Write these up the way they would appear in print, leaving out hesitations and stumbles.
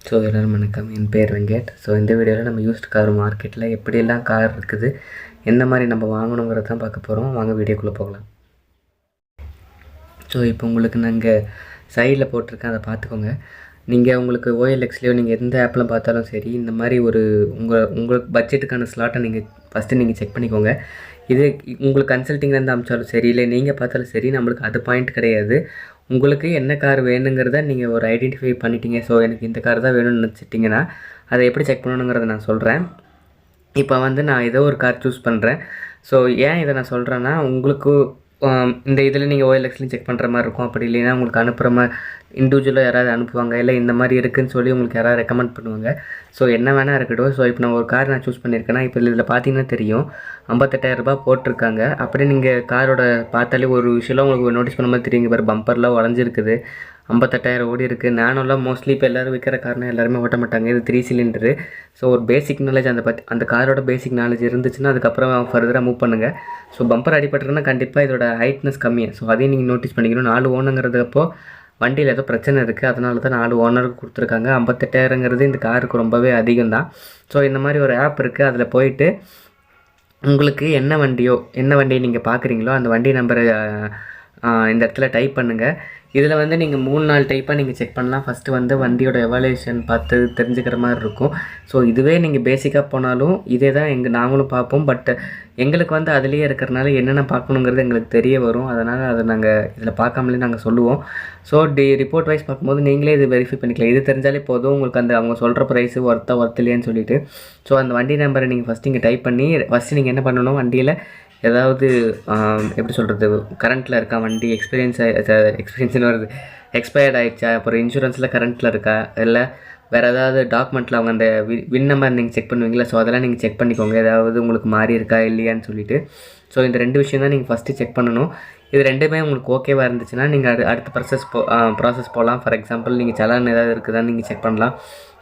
So எல்லோரும் வணக்கம். என் பேர் வெங்கட். ஸோ இந்த வீடியோவில் நம்ம யூஸ்டு கார் மார்க்கெட்டில் எப்படியெல்லாம் கார் இருக்குது, எந்த மாதிரி நம்ம வாங்கணுங்கிறது தான் பார்க்க போகிறோம். வாங்க வீடியோக்குள்ளே போகலாம். ஸோ இப்போ உங்களுக்கு நாங்கள் சைடில் போட்டிருக்கேன், அதை பார்த்துக்கோங்க. நீங்கள் உங்களுக்கு OLXலையோ நீங்கள் எந்த ஆப்பில் பார்த்தாலும் சரி, இந்த மாதிரி உங்களுக்கு பட்ஜெட்டுக்கான ஸ்லாட்டை நீங்கள் செக் பண்ணிக்கோங்க. இது உங்களுக்கு கன்சல்ட்டிங்லேருந்து அமிச்சாலும் சரி, இல்லை நீங்கள் பார்த்தாலும் சரி, நம்மளுக்கு அது பாயிண்ட் கிடையாது. உங்களுக்கு என்ன கார் வேணுங்கிறத நீங்கள் ஒரு ஐடென்டிஃபை பண்ணிட்டீங்க. ஸோ எனக்கு இந்த கார் தான் வேணும்னு நினச்சிட்டிங்கன்னா அதை எப்படி செக் பண்ணணுங்கிறத நான் சொல்கிறேன். இப்போ நான் ஏதோ ஒரு கார் சூஸ் பண்ணுறேன். ஸோ ஏன் இதை நான் சொல்கிறேன்னா, உங்களுக்கு இந்த இதில் நீங்கள் OLXலையும் செக் பண்ணுற மாதிரி இருக்கும். அப்படி இல்லைன்னா உங்களுக்கு அனுப்புகிற மாதிரி இண்டிவிஜுவலாக யாராவது அனுப்புவாங்க, இல்லை இந்த மாதிரி இருக்குதுன்னு சொல்லி உங்களுக்கு யாராவது ரெக்கமெண்ட் பண்ணுவாங்க. ஸோ என்ன வேணால் இருக்கட்டும். ஸோ இப்போ நான் ஒரு கார் சூஸ் பண்ணியிருக்கேன்னா, இப்போ இதில் பார்த்தீங்கன்னா தெரியும் 58,000 போட்டிருக்காங்க. அப்படியே நீங்கள் காரோட பார்த்தாலே ஒரு விஷயம்லாம் உங்களுக்கு நோட்டீஸ் பண்ண மாதிரி தெரியுங்க. பாரு, பம்பர்லாம் உடஞ்சிருக்குது. 58,000 ஓடி இருக்குது. நானும்லாம் மோஸ்ட்லி இப்போ எல்லோரும் விற்கிற கார்னால் எல்லாருமே ஓட்ட மாட்டாங்க. இது 3 சிலிண்டரு. ஸோ ஒரு பேசிக் நாலேஜ் அந்த காரோட பேசிக் நாலேஜ் இருந்துச்சுன்னா அதுக்கப்புறம் ஃபர்தராக மூவ் பண்ணுங்கள். ஸோ பம்பர் அடிபட்டுருக்குன்னா கண்டிப்பாக இதோட ஹைட்னஸ் கம்மியாக. ஸோ அதையும் நீங்கள் நோட்டீஸ் பண்ணிக்கணும். 4 ஓனுங்கிறதுப்போ வண்டியில் ஏதோ பிரச்சனை இருக்குது, அதனால தான் 4 ஓனருக்கு கொடுத்துருக்காங்க. 58,000ங்கிறது இந்த காருக்கு ரொம்பவே அதிகம் தான். ஸோ இந்த மாதிரி ஒரு ஆப் இருக்குது. அதில் போயிட்டு உங்களுக்கு என்ன வண்டியை நீங்கள் பார்க்குறீங்களோ அந்த வண்டி நம்பரை இந்த இடத்துல டைப் பண்ணுங்கள். இதில் நீங்கள் 3-4 டைப்பாக நீங்கள் செக் பண்ணலாம். ஃபஸ்ட்டு வண்டியோட எவாலுவேஷன் பார்த்து தெரிஞ்சுக்கிற மாதிரி இருக்கும். ஸோ இதுவே நீங்கள் பேசிக்காக போனாலும் இதே தான் நாங்களும் பார்ப்போம். பட் எங்களுக்கு அதுலேயே இருக்கிறனால என்னென்ன பார்க்கணுங்கிறது எங்களுக்கு தெரிய வரும். அதனால் அதை நாங்கள் இதில் பார்க்காமலே நாங்கள் சொல்லுவோம். ஸோ ரிப்போர்ட் வைஸ் பார்க்கும்போது நீங்களே இது வெரிஃபை பண்ணிக்கலாம். இது தெரிஞ்சாலே போதும் உங்களுக்கு அவங்க சொல்கிற ப்ரைஸு ஒர்த் இல்லையான்னு சொல்லிவிட்டு. ஸோ அந்த வண்டி நம்பரை நீங்கள் ஃபஸ்ட்டு இங்கே டைப் பண்ணி ஃபஸ்ட்டு நீங்கள் என்ன பண்ணணும், வண்டியில் ஏதாவது எப்படி சொல்கிறது, கரண்ட்டில் இருக்கா வண்டி, எக்ஸ்பீரியன்ஸ்னு வருது, எக்ஸ்பயர்ட் ஆகிடுச்சா, அப்புறம் இன்சூரன்ஸில் கரண்ட்டில் இருக்கா, இல்லை வேறு ஏதாவது டாக்குமெண்ட்டில் அவங்க அந்த வின் நம்பர் நீங்கள் செக் பண்ணுவீங்களா. ஸோ அதெல்லாம் நீங்கள் செக் பண்ணிக்கோங்க, ஏதாவது உங்களுக்கு மாறி இருக்கா இல்லையான்னு சொல்லிவிட்டு. ஸோ இந்த 2 விஷயம் தான் நீங்கள் ஃபஸ்ட்டு செக் பண்ணணும். இது 2மே உங்களுக்கு ஓகேவாக இருந்துச்சுன்னா நீங்கள் அடுத்த ப்ராசஸ் போகலாம். ஃபார் எக்ஸாம்பிள் நீங்கள் சலான் ஏதாவது இருக்குதான்னு நீங்கள் செக் பண்ணலாம்.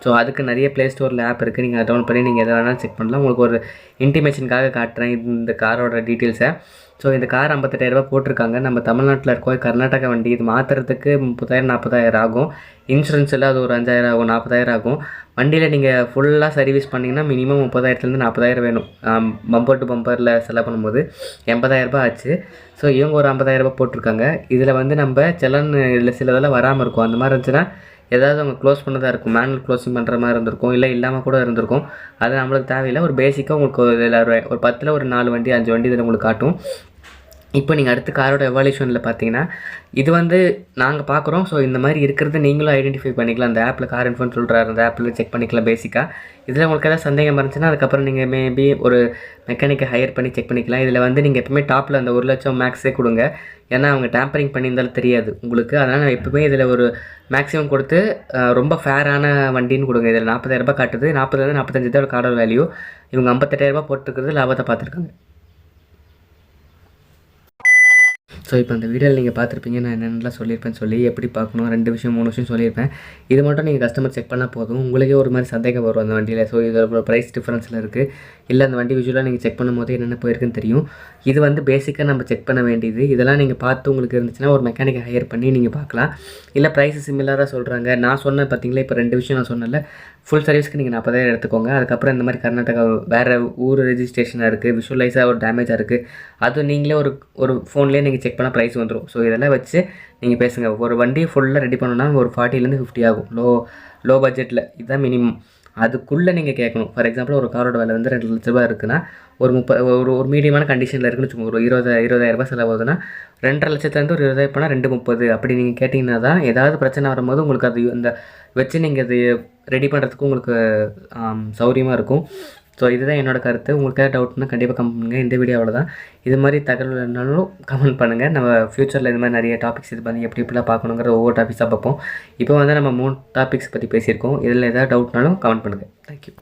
ஸோ அதுக்கு நிறைய ப்ளே ஸ்டோரில் ஆப் இருக்குது. நீங்கள் டவுன்லோட் பண்ணி நீங்கள் எதை வேணாலும் செக் பண்ணலாம். உங்களுக்கு ஒரு இன்டிமேஷனுக்காக காட்டுறேன் இந்த காரோட டீட்டெயில்ஸை. ஸோ இந்த கார் 58,000 போட்டிருக்காங்க. நம்ம தமிழ்நாட்டில் இருக்கோம், கர்நாடகா வண்டி. இது மாற்றுறதுக்கு 30,000-40,000 ஆகும். இன்சூரன்ஸில் அது ஒரு 5,000 ஆகும், 40,000 ஆகும். வண்டியில் நீங்கள் ஃபுல்லாக சர்வீஸ் பண்ணிங்கன்னா மினிமம் 30,000-40,000 வேணும். பம்பர் டு பம்பரில் செலவு பண்ணும்போது 80,000 ஆச்சு. ஸோ இவங்க ஒரு 50,000 போட்டிருக்காங்க. இதில் நம்ம செலன் இதில் சிலதெல்லாம் வராமல் இருக்கும். அந்த மாதிரி இருந்துச்சுன்னா ஏதாவது அவங்க க்ளோஸ் பண்ணதாக இருக்கும், மேனுவல் க்ளோசிங் பண்ணுற மாதிரி இருந்திருக்கும், இல்லை இல்லாமல் கூட இருந்திருக்கும். அது நம்மளுக்கு தேவையில்லை. ஒரு பேசிக்காக உங்களுக்கு ஒரு 10ல் ஒரு 4 வண்டி 5 வண்டி இதில் உங்களுக்கு காட்டும். இப்போ நீங்கள் அடுத்து காரோட எவாலுவேஷனில் பார்த்தீங்கன்னா இது நாங்கள் பார்க்குறோம். ஸோ இந்த மாதிரி இருக்கிறத நீங்களும் ஐடென்டிஃபை பண்ணிக்கலாம். அந்த ஆப்பில் கார் இன்ஃபோன்னு சொல்கிறாரு, அந்த ஆப்பில் செக் பண்ணிக்கலாம் பேசிக்காக. இதில் உங்களுக்கு ஏதாவது சந்தேகம் இருந்துச்சுன்னா அதுக்கப்புறம் நீங்கள் மேபி ஒரு மெக்கானிக்கை ஹையர் பண்ணி செக் பண்ணிக்கலாம். இதில் நீங்கள் எப்பவுமே டாப்பில் அந்த 1 லட்சம் மேக்ஸே கொடுங்க. ஏன்னா அவங்க டேம்பரிங் பண்ணியிருந்தாலும் தெரியாது உங்களுக்கு. அதனால் நான் எப்பவுமே இதில் ஒரு மேக்ஸிமம் கொடுத்து ரொம்ப ஃபேரான வண்டின்னு கொடுங்க. இதில் 40,000 காட்டுது. 40,000-45 தான் காரோட வேல்யூ. இவங்க 58,000 போட்டுருக்கிறது லாபத்தை பார்த்துருக்காங்க. ஸோ இப்போ அந்த வீடியோவில் நீங்கள் பார்த்துருப்பீங்க நான் என்னென்னலாம் சொல்லியிருப்பேன்னு சொல்லி, எப்படி பார்க்கணும் 2 விஷயம் 3 விஷயம் சொல்லியிருப்பேன். இது மட்டும் நீங்கள் கஸ்டமர் செக் பண்ணால் போதும். உங்களுக்கே ஒரு மாதிரி சந்தேகம் வரும் அந்த வண்டியில். ஸோ இதோட ப்ரைஸ் டிஃப்ரென்ஸில் இருக்குது, இல்லை அந்த வண்டி விஷுவலாக நீங்கள் செக் பண்ணும்போது என்னென்ன போயிருக்குன்னு தெரியும். இது பேசிக்காக நம்ம செக் பண்ண வேண்டியது. இதெல்லாம் நீங்கள் பார்த்து உங்களுக்கு இருந்துச்சுன்னா ஒரு மெக்கானிக்கை ஹையர் பண்ணி நீங்கள் பார்க்கலாம். இல்லை ப்ரைஸ் சிமிலராக சொல்கிறாங்க, நான் சொன்னேன் பார்த்தீங்களா, இப்போ 2 விஷயம் நான் சொன்னல. ஃபுல் சர்வீஸ்க்கு நீங்கள் 40,000 எடுத்துக்கோங்க. அதுக்கப்புறம் இந்த மாதிரி கர்நாடகா வேறு ஊர் ரெஜிஸ்ட்ரேஷனாக இருக்குது, விஷுவலைஸாக ஒரு டேமேஜாக இருக்குது, அது நீங்களே ஒரு ஃபோன்லேயே நீங்கள் செக் பண்ணால் ப்ரைஸ் வந்துடும். ஸோ இதெல்லாம் வச்சு நீங்கள் பேசுங்க. ஒரு வண்டியை ஃபுல்லாக ரெடி பண்ணணும்னா ஒரு 40லேருந்து 50 ஆகும். லோ பட்ஜெட்டில் இதுதான் மினிமம். அதுக்குள்ளே நீங்கள் கேட்கணும். ஃபார் எக்ஸாம்பிள் ஒரு காரோட விலை 2 லட்ச ரூபா இருக்குன்னா ஒரு மீடியமான கண்டிஷனில் இருக்குன்னு வச்சுக்கோங்க. ஒரு 20,000 செலவாகுதுன்னா 2.5 லட்சத்துலேருந்து ஒரு 20,000 போனால் 230 அப்படி நீங்கள் கேட்டிங்கன்னா தான் ஏதாவது பிரச்சனை வரும்போது உங்களுக்கு அது அந்த வச்சு நீங்கள் அது ரெடி பண்ணுறதுக்கு உங்களுக்கு சௌரியமாக இருக்கும். ஸோ இதுதான் என்னோடய கருத்து. உங்களுக்கு ஏதாவது டவுட்னா கண்டிப்பாக கமெண்ட் பண்ணுங்கள். இந்த வீடியோ அவ்வளோதான். இது மாதிரி தகவல் வேணாலும் கமெண்ட் பண்ணுங்கள். நம்ம ஃப்யூச்சரில் இது மாதிரி நிறைய டாபிக்ஸ் இது பண்ணி எப்படிலாம் பார்க்கணுங்கிற ஒவ்வொரு டாபிக்ஸாக பார்ப்போம். இப்போ நம்ம 3 டாபிக்ஸ் பற்றி பேசியிருக்கோம். இதில் ஏதாவது டவுட்னாலும் கமெண்ட் பண்ணுங்கள். தேங்க்யூ.